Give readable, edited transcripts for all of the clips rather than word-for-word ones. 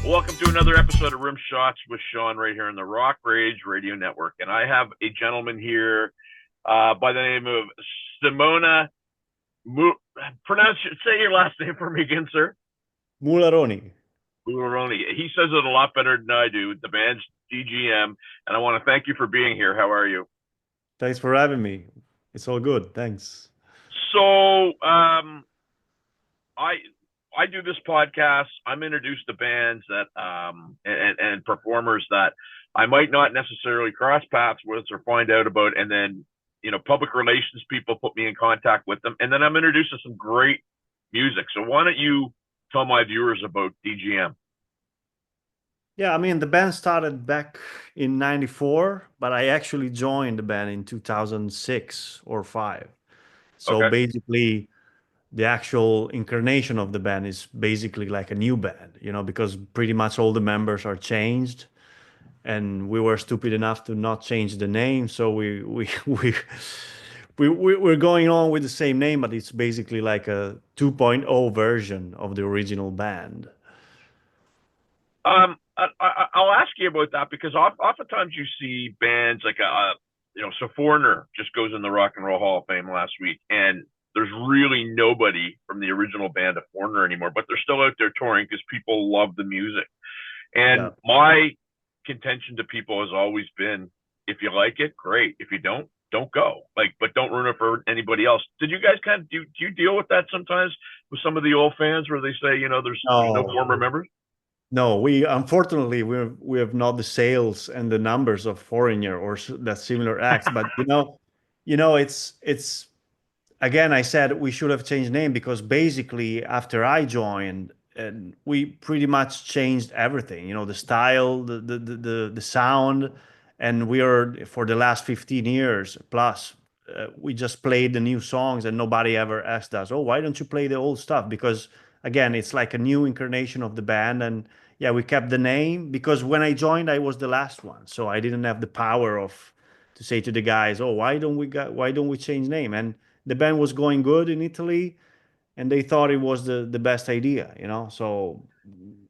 Welcome to another episode of Rim Shots with Sean right here on the Rock Rage Radio Network. And I have a gentleman here by the name of Simone say your last name for me again, sir. Mularoni. Mularoni. He says it a lot better than I do. The band's DGM, and I want to thank you for being here. How are you? Thanks for having me. It's all good. Thanks. So, I I do this podcast. I'm introduced to bands that and performers that I might not necessarily cross paths with or find out about, and then public relations people put me in contact with them, and then I'm introduced to some great music. So why don't you tell my viewers about DGM? Yeah, I mean, the band started back in 94, but I actually joined the band in 2006 or 5. So Okay. basically, the actual incarnation of the band is basically like a new band, because pretty much all the members are changed. And we were stupid enough to not change the name. So we're going on with the same name, but it's basically like a 2.0 version of the original band. I'll ask you about that because oftentimes you see bands like so Foreigner just goes in the Rock and Roll Hall of Fame last week, and there's really nobody from the original band of Foreigner anymore, but they're still out there touring because people love the music. Yeah. And my contention to people has always been, if you like it, great. If you don't go. But don't ruin it for anybody else. Did you guys kind of do you deal with that sometimes with some of the old fans where they say, there's no No, former members? no, we unfortunately we have not the sales and the numbers of Foreigner or that similar acts, but it's again, I said we should have changed name because basically after I joined, and we pretty much changed everything. The style, the sound, and we are for the last 15 years plus. We just played the new songs, and nobody ever asked us, "Oh, why don't you play the old stuff?" Because again, it's like a new incarnation of the band, and yeah, we kept the name because when I joined, I was the last one, so I didn't have the power of to say to the guys, "Oh, why don't we change name?" And the band was going good in Italy, and they thought it was the best idea. So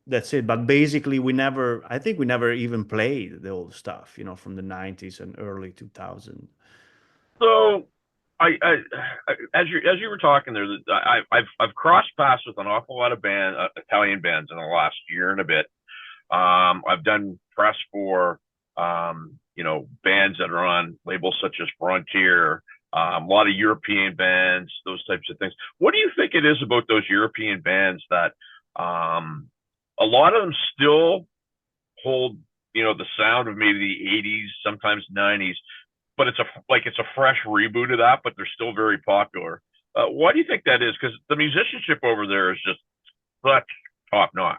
that's it. But basically, I think we never even played the old stuff, from the 90s and early 2000. So as you were talking there, I've crossed paths with an awful lot of Italian bands in the last year and a bit. I've done press for bands that are on labels such as Frontier, a lot of European bands, those types of things. What do you think it is about those European bands that a lot of them still hold, the sound of maybe the 80s, sometimes 90s, but it's a fresh reboot of that, but they're still very popular. Why do you think that is? Because the musicianship over there is just such top notch.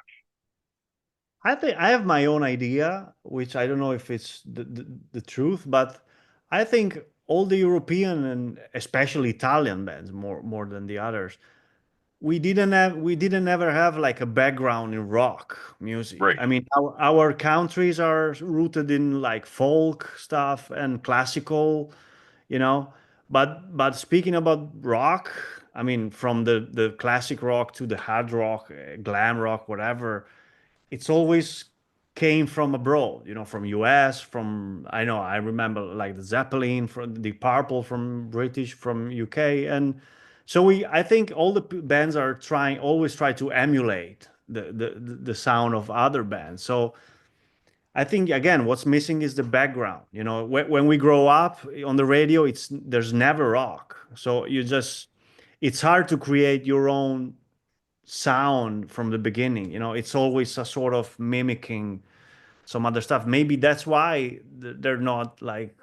I think I have my own idea, which I don't know if it's the truth, but I think all the European and especially Italian bands more than the others, we didn't ever have like a background in rock music. Right. I mean, our countries are rooted in like folk stuff and classical, you know. But speaking about rock, I mean, from the classic rock to the hard rock, glam rock, whatever, it's always came from abroad, from US, from I know I remember like the Zeppelin, from the Purple, from British, from UK, and so I think all the bands are always try to emulate the sound of other bands. So I think again, what's missing is the background. When we grow up on the radio, there's never rock, so it's hard to create your own sound from the beginning. It's always a sort of mimicking some other stuff. Maybe that's why they're not like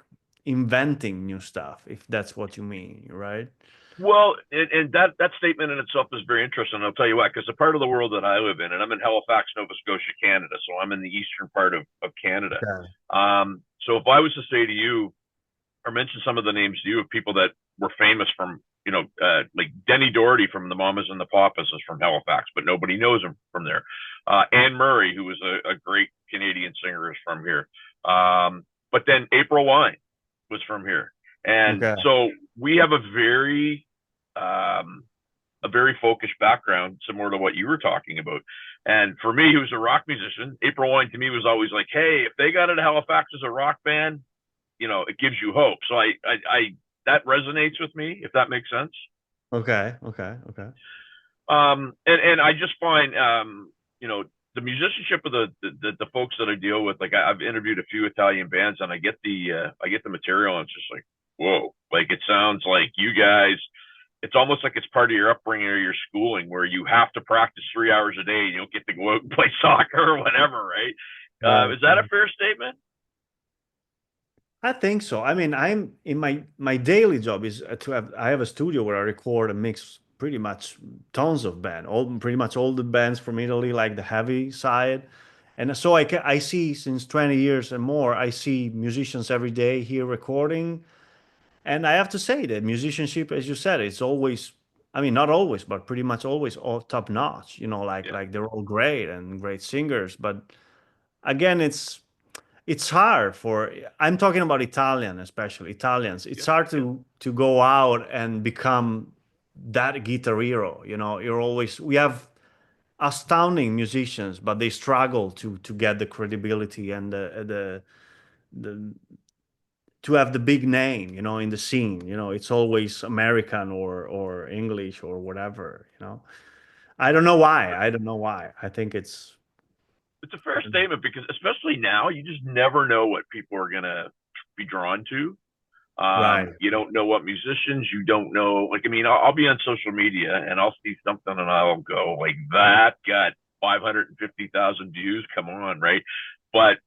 inventing new stuff, if that's what you mean, right? Well, and that statement in itself is very interesting. I'll tell you why, because the part of the world that I live in, and I'm in Halifax, Nova Scotia, Canada, so I'm in the eastern part of Canada. Okay. So if I was to say to you or mention some of the names to you of people that were famous from, like Denny Doherty from the Mamas and the Papas is from Halifax, but nobody knows him from there. Anne Murray, who was a great Canadian singer, is from here. But then April Wine was from here. And Okay. so we have a very um, a very focused background, similar to what you were talking about. And for me, who's a rock musician, April Wine to me was always like, hey, if they got into Halifax as a rock band, it gives you hope. So I that resonates with me, if that makes sense. Okay, okay, okay. And I just find, the musicianship of the folks that I deal with, like I've interviewed a few Italian bands, and I get the material, and it's just like, whoa, like it sounds like you guys. It's almost like it's part of your upbringing or your schooling, where you have to practice 3 hours a day, and you don't get to go out and play soccer or whatever, right? Right. Is that a fair statement? I think so. I mean, I'm in my daily job is to have I have a studio where I record and mix pretty much tons of band, all pretty much all the bands from Italy, like the heavy side. And so I see since 20 years and more, I see musicians every day here recording. And I have to say that musicianship, as you said, it's always, I mean, not always, but pretty much always all top notch, Yeah, like they're all great and great singers. But again, it's hard for I'm talking about Italian, especially Italians. It's yeah, hard yeah. to go out and become that guitar hero. You're always we have astounding musicians, but they struggle to get the credibility and the to have the big name, in the scene. It's always American or English or whatever. I don't know why. I don't know why. I think it's It's a fair statement because especially now, you just never know what people are gonna be drawn to. right. You don't know what musicians, you don't know. Like, I mean, I'll be on social media and I'll see something and I'll go like, that got 550,000 views. Come on, right? But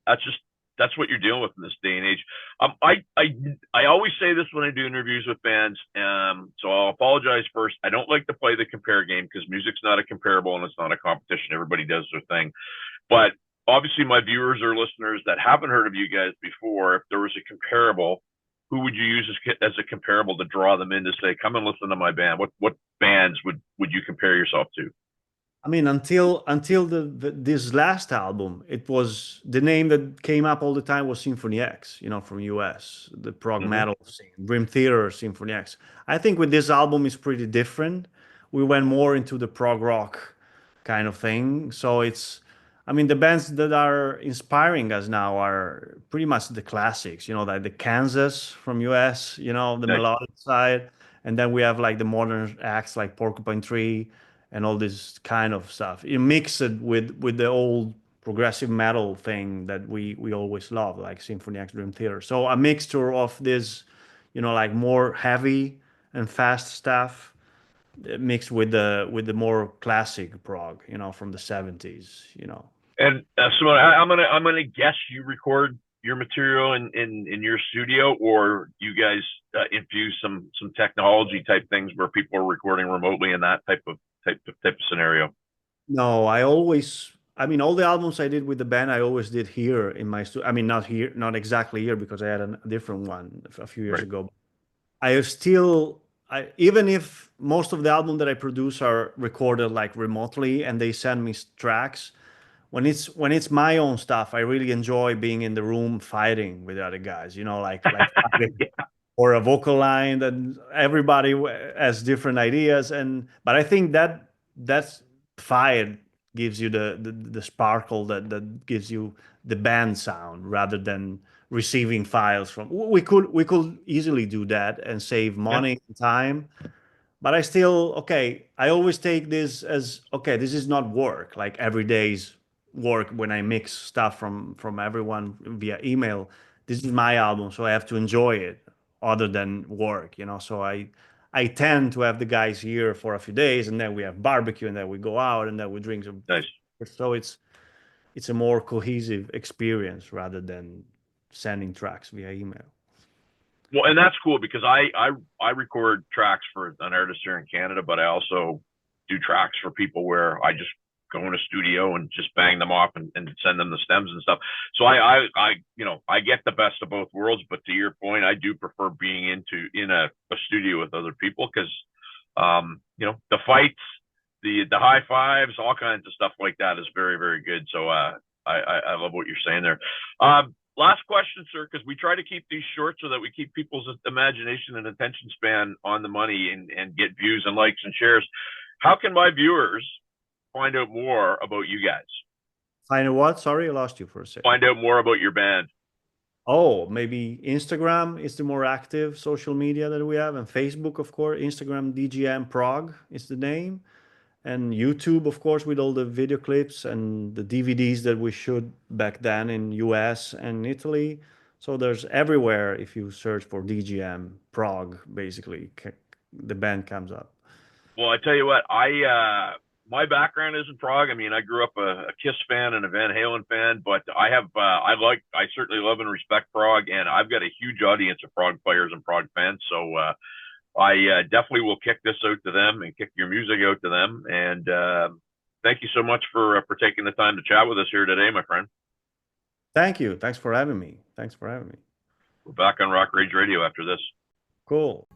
that's just that's what you're dealing with in this day and age. I always say this when I do interviews with bands. So I'll apologize first. I don't like to play the compare game because music's not a comparable and it's not a competition. Everybody does their thing. But obviously, my viewers or listeners that haven't heard of you guys before, if there was a comparable, who would you use as a comparable to draw them in to say, come and listen to my band? What bands would you compare yourself to? I mean, until this last album, it was the name that came up all the time was Symphony X, from US, the prog Mm-hmm. metal scene, Dream Theater, Symphony X. I think with this album is pretty different. We went more into the prog rock kind of thing. So I mean, the bands that are inspiring us now are pretty much the classics, like the Kansas from US, the Nice. melodic side, and then we have like the modern acts like Porcupine Tree and all this kind of stuff. You mix it with the old progressive metal thing that we always love, like Symphony X Dream Theater. So a mixture of this, like more heavy and fast stuff mixed with the more classic prog, from the 70s. And Simone, I'm gonna guess you record your material in your studio, or you guys infuse some technology type things where people are recording remotely in that type of scenario. No, I mean, all the albums I did with the band, I always did here in my studio. I mean, not here, not exactly here because I had a different one a few years Right. ago. I still, even if most of the album that I produce are recorded like remotely and they send me tracks, when it's my own stuff, I really enjoy being in the room fighting with the other guys, like fighting Yeah. or a vocal line that everybody has different ideas. But I think that's fight gives you the sparkle that gives you the band sound rather than receiving files from. We could easily do that and save Yeah. money and time, but I still, okay, I always take this as, okay, this is not work, like every day's work when I mix stuff from everyone via email. This is my album, so I have to enjoy it other than work. So I tend to have the guys here for a few days and then we have barbecue and then we go out and then we drink some. Nice. So it's a more cohesive experience rather than sending tracks via email. Well, and that's cool because I record tracks for an artist here in Canada, but I also do tracks for people where I just go in a studio and just bang them off and send them the stems and stuff. So I get the best of both worlds. But to your point, I do prefer being in a studio with other people because the fights, the high fives, all kinds of stuff like that is very very good. So I love what you're saying there. last question, sir, because we try to keep these short so that we keep people's imagination and attention span on the money and get views and likes and shares. How can my viewers find out more about you guys? Find a what? Sorry, I lost you for a second. Find out more about your band. Oh, maybe Instagram is the more active social media that we have, and Facebook, of course. Instagram DGM Prague is the name, and YouTube, of course, with all the video clips and the DVDs that we shot back then in US and Italy. So there's everywhere if you search for DGM Prague, basically, the band comes up. Well, I tell you what, my background is in Prague. I mean, I grew up a Kiss fan and a Van Halen fan, but I certainly love and respect Prague, and I've got a huge audience of Prague players and Prague fans. So I definitely will kick this out to them and kick your music out to them. And thank you so much for taking the time to chat with us here today, my friend. Thank you. Thanks for having me. Thanks for having me. We're back on Rock Rage Radio after this. Cool.